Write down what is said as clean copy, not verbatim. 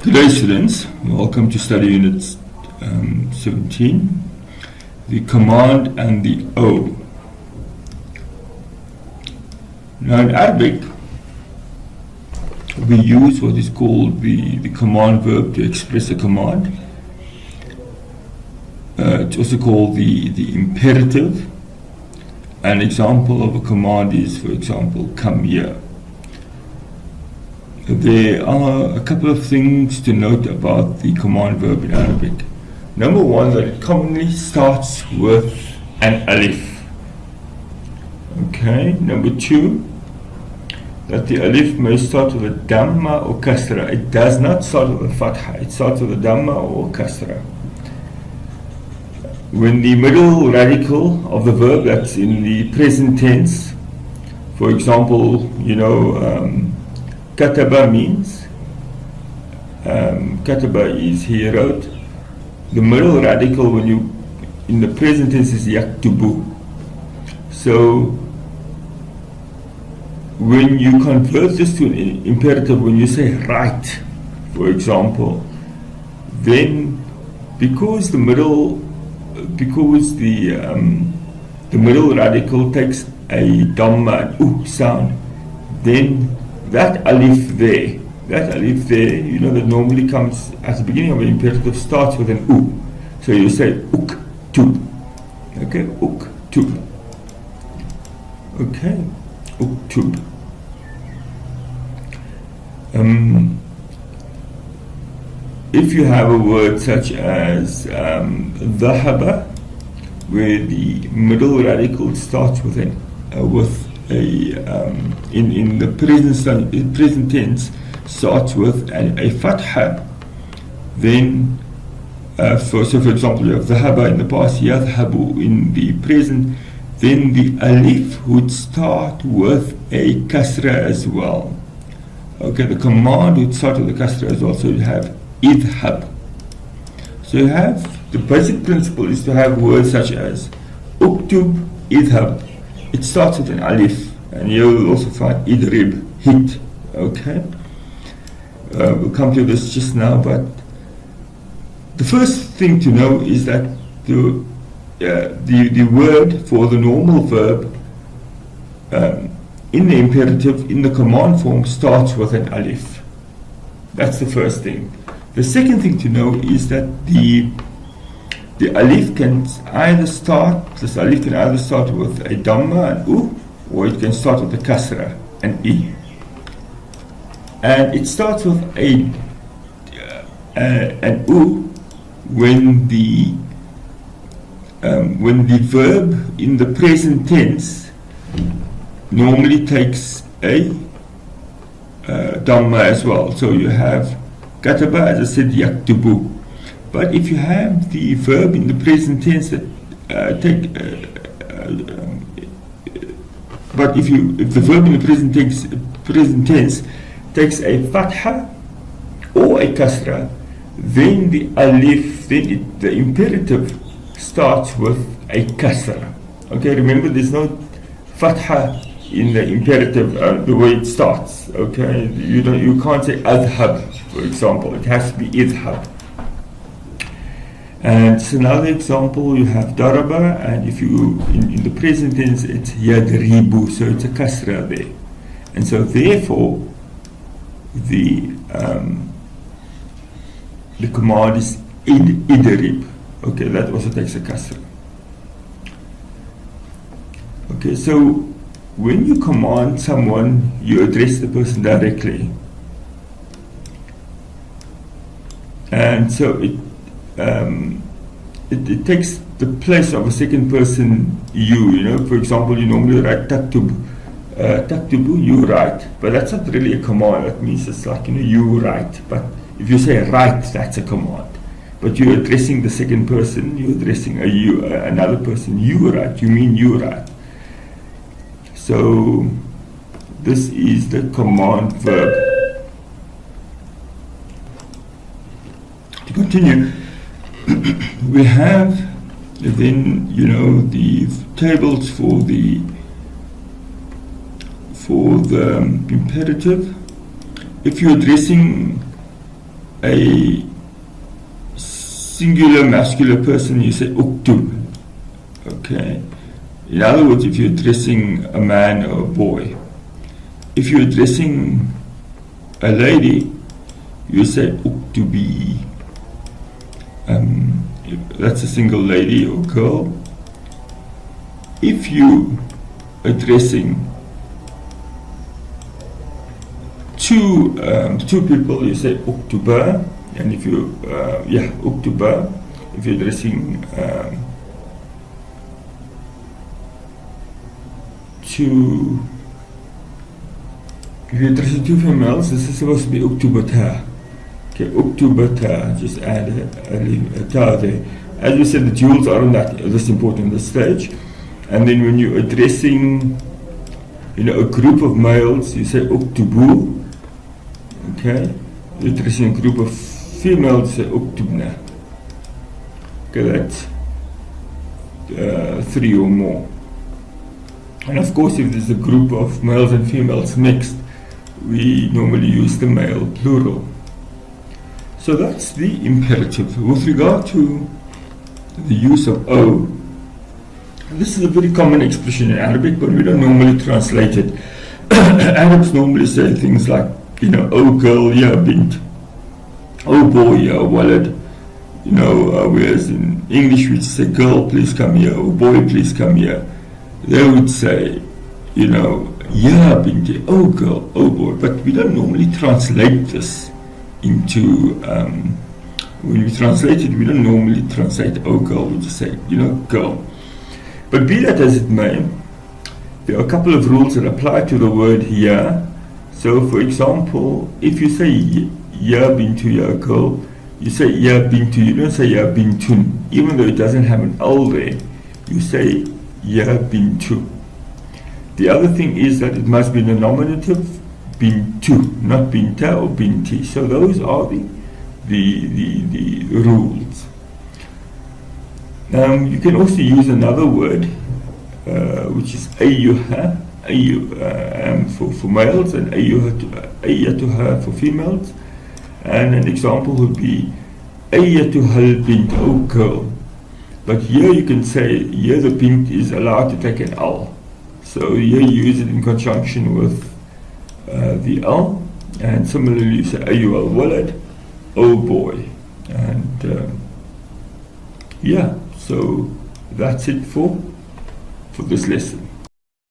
Today, students, welcome to study unit 17, the command and the O. Now in Arabic, we use what is called the command verb to express a command. It's also called the imperative. An example of a command is, for example, come here. There are a couple of things to note about the command verb in Arabic. Number one, that it commonly starts with an alif. Okay. Number two, that the alif may start with a damma or kasra. It does not start with a fatha. It starts with a damma or kasra. When the middle radical of the verb, that's in the present tense, for example, kataba means, kataba is he wrote. The middle radical when you in the present tense is yaktubu. So when you convert this to an imperative, when you say write, for example, then because the middle radical takes a dhamma and sound, then that alif there, that normally comes at the beginning of an imperative, starts with an u. So you say uktub. Okay, uktub. Okay, uktub. If you have a word such as dhahaba, where the middle radical starts with in the present tense starts with a fatha, then for example you have dhahaba in the past, yadhabu in the present, then the alif would start with a kasra as well. Okay, the command would start with a kasra as well. So you have idhab. So you have, the basic principle is to have words such as uktub, idhab. It starts with an alif, and you'll also find idrib, hit. Okay, we'll come to this just now, but the first thing to know is that the word for the normal verb in the imperative, in the command form, starts with an alif. That's the first thing. The second thing to know is that the alif can either start with a dhamma and u, or it can start with a kasra and i. And it starts with an u when the verb in the present tense normally takes a dhamma as well. So you have kataba, as I said, yaktubu. But if you have the verb in the present tense that if the verb in the present tense takes a fatha or a kasra, then the alif, the imperative starts with a kasra. Okay, remember there's no fatha in the imperative, the way it starts. Okay, you can't say adhab, for example. It has to be idhab. And it's another example. You have daraba, and if you in the present tense it's yadribu, so it's a kasra there, and so therefore the command is idrib. Okay, that also takes a kasra. Okay, so when you command someone, you address the person directly, and so it takes the place of a second person you. For example, you normally write taktubu, you write, but that's not really a command. That means it's like you write, but if you say write, that's a command. But you're addressing the second person, you're addressing another person. You write, you mean you write. So this is the command verb. To continue, we have then the tables for the imperative. If you're addressing a singular masculine person, you say uktub. Okay. In other words, if you're addressing a man or a boy, if you're addressing a lady, you say uktubi. That's a single lady or girl. If you addressing two people, you say uktuba. And if you uktuba. If you're addressing if you're addressing two females, this is supposed to be uktubata. Okay, uktubata, just add a ta there. As we said, the jewels aren't that's important at this stage. And then when you're addressing, a group of males, you say uktubu. Okay, you're addressing a group of females, you say uktubna. Okay, that's 3 or more. And of course, if there's a group of males and females mixed, we normally use the male plural. So that's the imperative. With regard to the use of O, this is a very common expression in Arabic, but we don't normally translate it. Arabs normally say things like, oh girl, ya bint, oh boy, ya walad, whereas in English we say, girl, please come here, or boy, please come here. They would say, ya binti, oh girl, oh boy, but we don't normally translate this into, when we translate it, we don't normally translate oh girl, we just say, girl. But be that as it may, there are a couple of rules that apply to the word ya. So for example, if you say ya bintu, ya girl, you say ya bintu, you don't say ya bintun, even though it doesn't have an al there, you say ya bintu. The other thing is that it must be the nominative bintu, not binta or binti. So those are the rules. You can also use another word, which is ayyuha, for males, and ayyatuha for females. And an example would be ayyatuhal bint, oh girl. But here you can say, here the bint is allowed to take an al. So here you use it in conjunction with the al. And similarly you say, ayyu al walad, oh boy. And so that's it for this lesson.